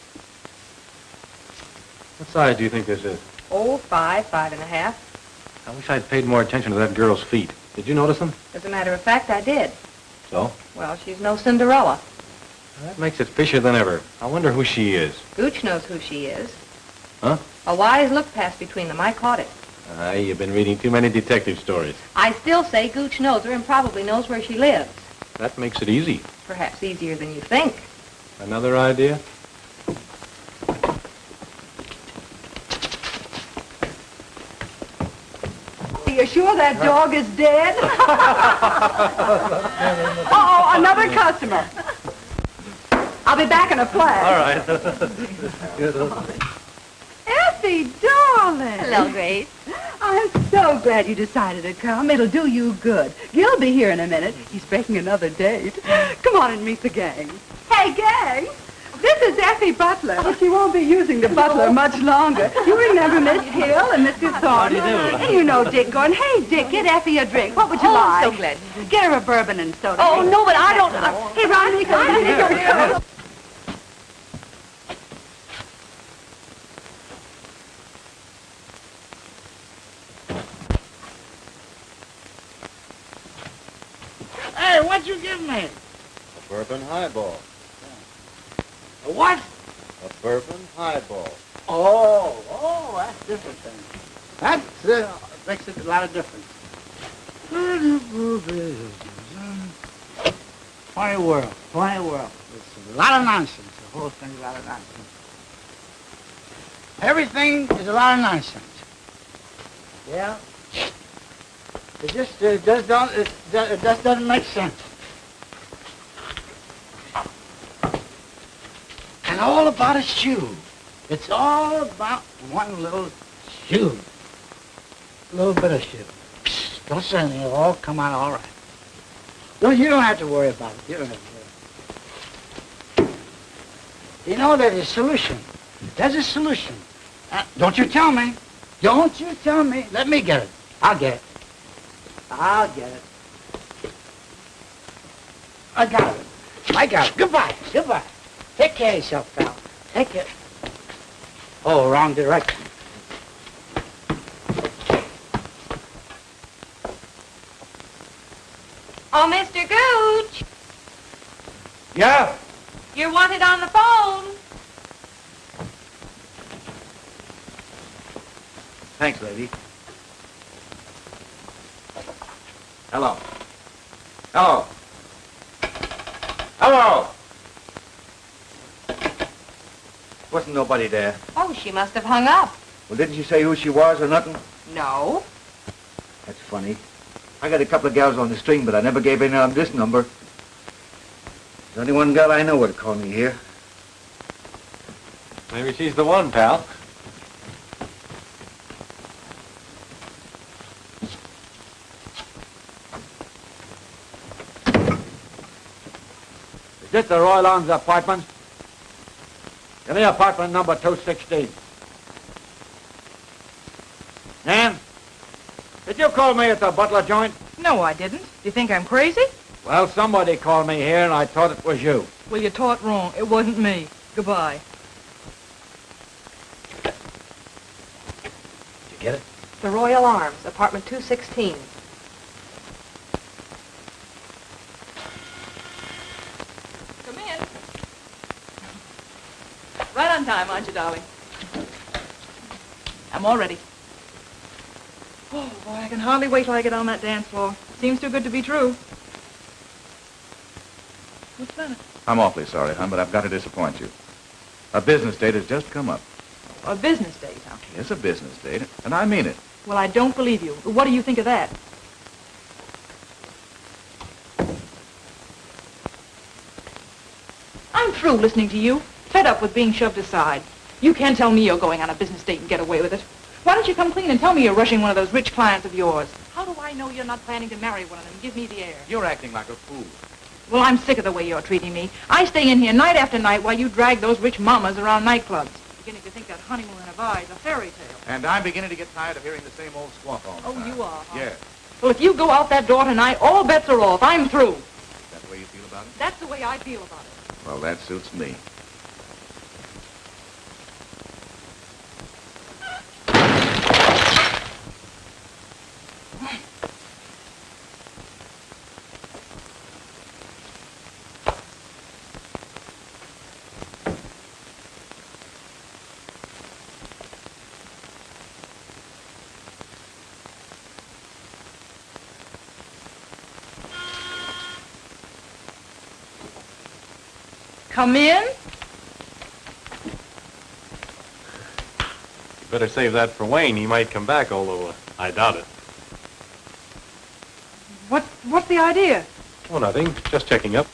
What size do you think this is? Oh, 5.5. I wish I'd paid more attention to that girl's feet. Did you notice them? As a matter of fact, I did. So? Well, she's no Cinderella. That makes it fishier than ever. I wonder who she is. Gooch knows who she is. Huh? A wise look passed between them. I caught it. You've been reading too many detective stories. I still say Gooch knows her and probably knows where she lives. That makes it easy. Perhaps easier than you think. Another idea? Are you sure that dog is dead? Uh-oh, another customer. I'll be back in a flash. All right. Effie, darling. Hello, Grace. I'm so glad you decided to come. It'll do you good. Gil'll be here in a minute. He's breaking another date. Come on and meet the gang. Hey, gang. This is Effie Butler, but she won't be using the butler much longer. You remember Miss Hill and Mr. Thornton? How do you do? And you know Dick going, hey, Dick, get Effie a drink. What would you like? I'm so glad. Get her a bourbon and soda. Oh, no, but I don't... Hey, Ronnie, come. Hey, what'd you give me? A bourbon highball. A what? A bourbon highball. Oh, that's different then. That makes it a lot of difference. Funny world, funny world. It's a lot of nonsense. The whole thing's a lot of nonsense. Everything is a lot of nonsense. Yeah. It just doesn't make sense. And all about a shoe. It's all about one little shoe. A little bit of shoe. Psst, don't say anything. It'll all come out all right. You don't have to worry about it. You don't have to worry. You know, there's a solution. There's a solution. Don't you tell me. Don't you tell me. Let me get it. I'll get it. I'll get it. I got it. I got it. Goodbye. Goodbye. Take care of yourself, pal. Take care. Oh, wrong direction. Oh, Mr. Gooch. Yeah? You're wanted on the phone. Thanks, lady. Hello. Hello. Hello. Wasn't nobody there. Oh, she must have hung up. Well, didn't you say who she was or nothing? No. That's funny. I got a couple of gals on the string, but I never gave any on this number. There's only one girl I know would call me here. Maybe she's the one, pal. Is this the Royal Arms apartment? Give me apartment number 216. Nan, did you call me at the Butler joint? No, I didn't. Do you think I'm crazy? Well, somebody called me here, and I thought it was you. Well, you taught wrong. It wasn't me. Goodbye. Did you get it? The Royal Arms, apartment 216. Come in. Right on time, aren't you, darling? I'm all ready. Oh, boy, I can hardly wait till I get on that dance floor. Seems too good to be true. What's that? I'm awfully sorry, hon, but I've got to disappoint you. A business date has just come up. A business date, huh? It's a business date, and I mean it. Well, I don't believe you. What do you think of that? I'm through listening to you. Fed up with being shoved aside. You can't tell me you're going on a business date and get away with it. Why don't you come clean and tell me you're rushing one of those rich clients of yours? How do I know you're not planning to marry one of them? Give me the air. You're acting like a fool. Well, I'm sick of the way you're treating me. I stay in here night after night while you drag those rich mamas around nightclubs. Beginning to think that honeymoon in a bar is a fairy tale. And I'm beginning to get tired of hearing the same old squawk all the time. Oh, you are, huh? Yeah. Well, if you go out that door tonight, all bets are off. I'm through. Is that the way you feel about it? That's the way I feel about it. Well, that suits me. Come in. You better save that for Wayne. He might come back, although I doubt it. What's the idea? Oh, nothing. Just checking up.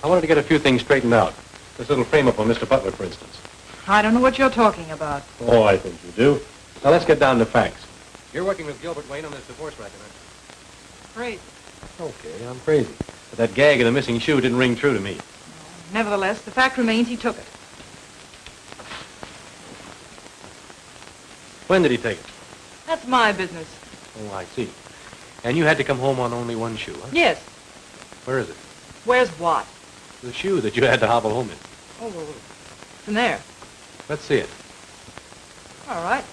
I wanted to get a few things straightened out. This little frame-up on Mr. Butler, for instance. I don't know what you're talking about. Oh, I think you do. Now, let's get down to facts. You're working with Gilbert Wayne on this divorce racket, aren't you? Great. Okay, I'm crazy. But that gag of the missing shoe didn't ring true to me. Nevertheless, the fact remains he took it. When did he take it? That's my business. Oh, I see. And you had to come home on only one shoe, huh? Yes. Where is it? Where's what? The shoe that you had to hobble home in. Oh, well, it's in there. Let's see it. All right.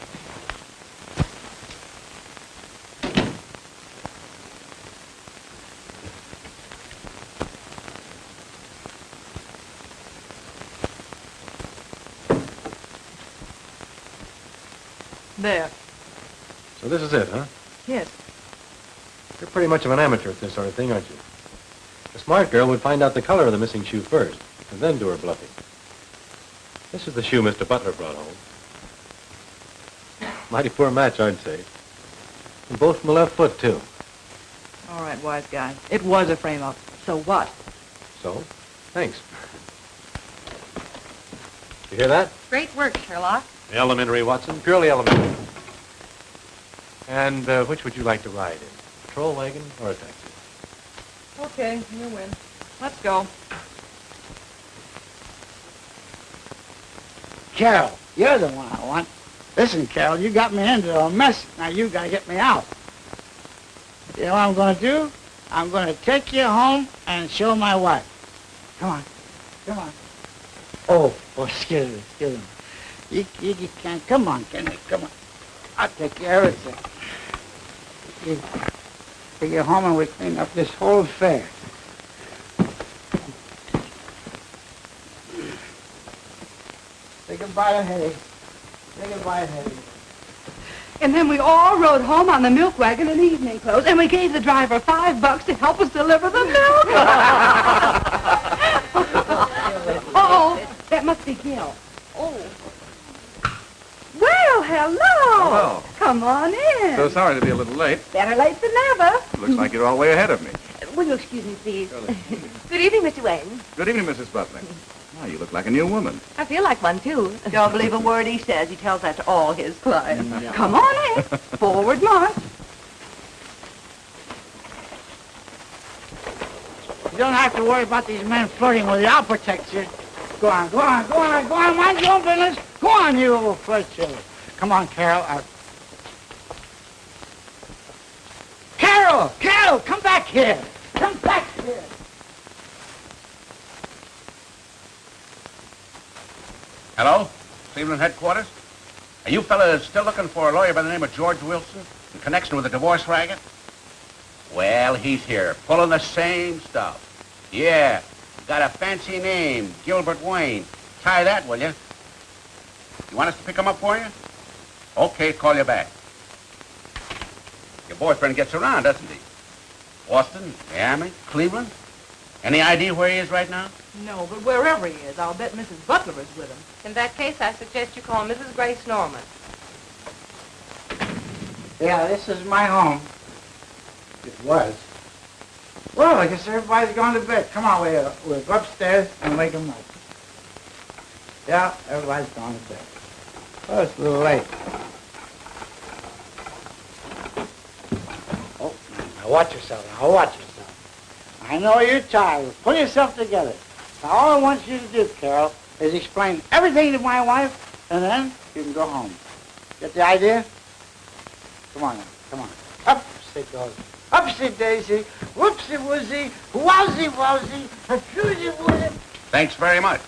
There. So this is it, huh? Yes. You're pretty much of an amateur at this sort of thing, aren't you? A smart girl would find out the color of the missing shoe first, and then do her bluffing. This is the shoe Mr. Butler brought home. Mighty poor match, I'd say. And both from the left foot, too. All right, wise guy. It was a frame-up. So what? So, thanks. You hear that? Great work, Sherlock. Elementary, Watson. Purely elementary. And which would you like to ride in? A patrol wagon or a taxi? Okay, you win. Let's go. Carol, you're the one I want. Listen, Carol, you got me into a mess. Now you gotta get me out. You know what I'm gonna do? I'm gonna take you home and show my wife. Come on. Come on. Oh, excuse me. You can't. Come on, Kenny. Come on. I'll take care of everything. Take you home and we clean up this whole affair. Say goodbye to Hetty. Say goodbye to Hetty. And then we all rode home on the milk wagon in evening clothes, and we gave the driver $5 to help us deliver the milk. Uh-oh, that must be Gil. Oh. Well, hello. Hello. Come on in. So sorry to be a little late. Better late than never. Looks like you're all way ahead of me. Will you excuse me, please? Good evening, Mr. Wayne. Good evening, Mrs. Butler. Oh, you look like a new woman. I feel like one, too. Don't believe a word he says. He tells that to all his clients. Come on in. Forward march. You don't have to worry about these men flirting with you. I'll protect you. Go on. Mind your own business. Go on, you little flirt show. Come on, Carol. Carol, come back here. Come back here. Hello? Cleveland headquarters? Are you fellas still looking for a lawyer by the name of George Wilson in connection with the divorce racket? Well, he's here, pulling the same stuff. Yeah, got a fancy name, Gilbert Wayne. Try that, will you? You want us to pick him up for you? Okay, call you back. Your boyfriend gets around, doesn't he? Boston, Miami, Cleveland? Any idea where he is right now? No, but wherever he is, I'll bet Mrs. Butler is with him. In that case, I suggest you call Mrs. Grace Norman. Yeah, this is my home. It was. Well, I guess everybody's gone to bed. Come on, we'll go upstairs and wake them up. Yeah, everybody's gone to bed. Oh, it's a little late. Oh, now watch yourself. I know you're tired. Pull yourself together. Now, all I want you to do, Carol, is explain everything to my wife, and then you can go home. Get the idea? Come on now. Come on. Up it goes. Upsy daisy, whoopsie woozy, wowsy wowsy, woozy woozy. Thanks very much.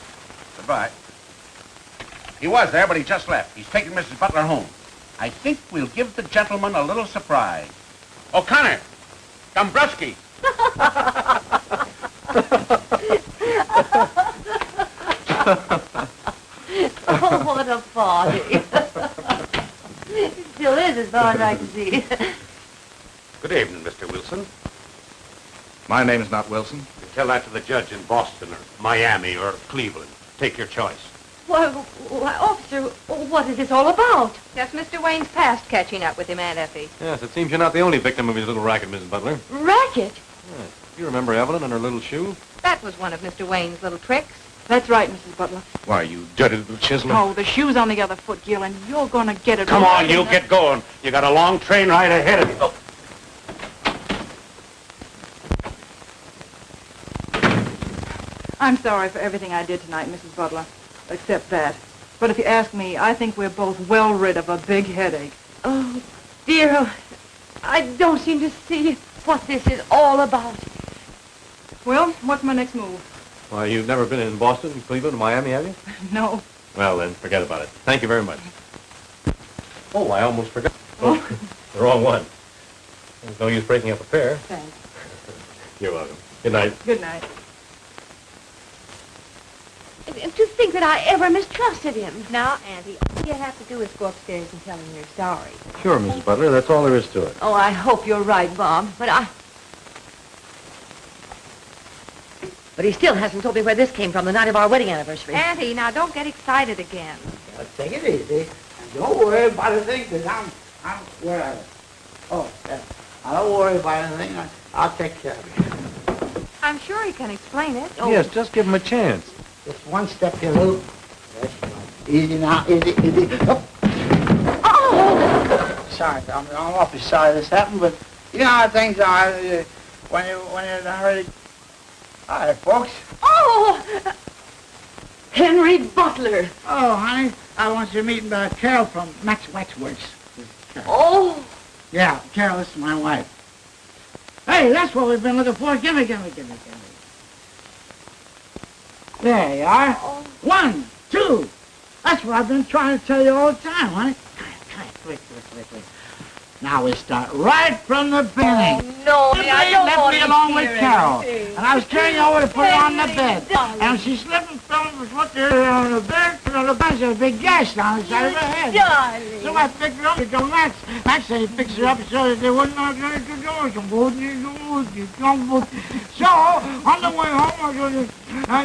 Goodbye. He was there, but he just left. He's taking Mrs. Butler home. I think we'll give the gentleman a little surprise. O'Connor, Dombrowski. Oh, what a party. It still is, as far as I can see. Good evening, Mr. Wilson. My name's not Wilson. It's Tell that to the judge in Boston or Miami or Cleveland. Take your choice. Why, officer, what is this all about? Just Mr. Wayne's past catching up with him, Aunt Effie. Yes, it seems you're not the only victim of his little racket, Mrs. Butler. Racket? Yes. You remember Evelyn and her little shoe? That was one of Mr. Wayne's little tricks. That's right, Mrs. Butler. Why, you dirty little chiseler. Oh, the shoe's on the other foot, Gil, and you're gonna get it. Come on, you get going. You got a long train ride ahead of you. Oh. I'm sorry for everything I did tonight, Mrs. Butler, except that. But if you ask me, I think we're both well rid of a big headache. Oh, dear, I don't seem to see what this is all about. Well, what's my next move? Why, you've never been in Boston, Cleveland, or Miami, have you? No. Well, then, forget about it. Thank you very much. Oh, I almost forgot. Oh, the wrong one. There's no use breaking up a pair. Thanks. You're welcome. Good night. Good night. To think that I ever mistrusted him. Now, Auntie, all you have to do is go upstairs and tell him you're sorry. Sure, Mrs. Butler. That's all there is to it. Oh, I hope you're right, Bob. But he still hasn't told me where this came from the night of our wedding anniversary. Auntie, now don't get excited again. Take it easy. Don't worry about a thing, because I'm wherever. Oh, yeah. I don't worry about anything. I'll take care of it. I'm sure he can explain it. Oh. Yes, just give him a chance. Just one step here, Lou. Yes. Easy now, easy. Up. Oh! Sorry, I'm awfully sorry this happened, but you know how things are when you're in a hurry. Hi, folks. Oh! Henry Butler. Oh, honey, I want you to meet Carol from Max Waxworks. Oh! Yeah, Carol, this is my wife. Hey, that's what we've been looking for. Give me. There you are. Oh. 1, 2. That's what I've been trying to tell you all the time, honey. Come on, quick. Now we start right from the beginning. Oh, no, I don't left want me to along with hear Carol. anything. And I was carrying her over to put her on the bed. Darling. And she slipped and fell and was put there on the bed. And on the bed, there was a big gash down the side of her head. Darling. So I picked her up to go Max. Max said he fixed her up so that they wouldn't know what to do. So, on the way home, I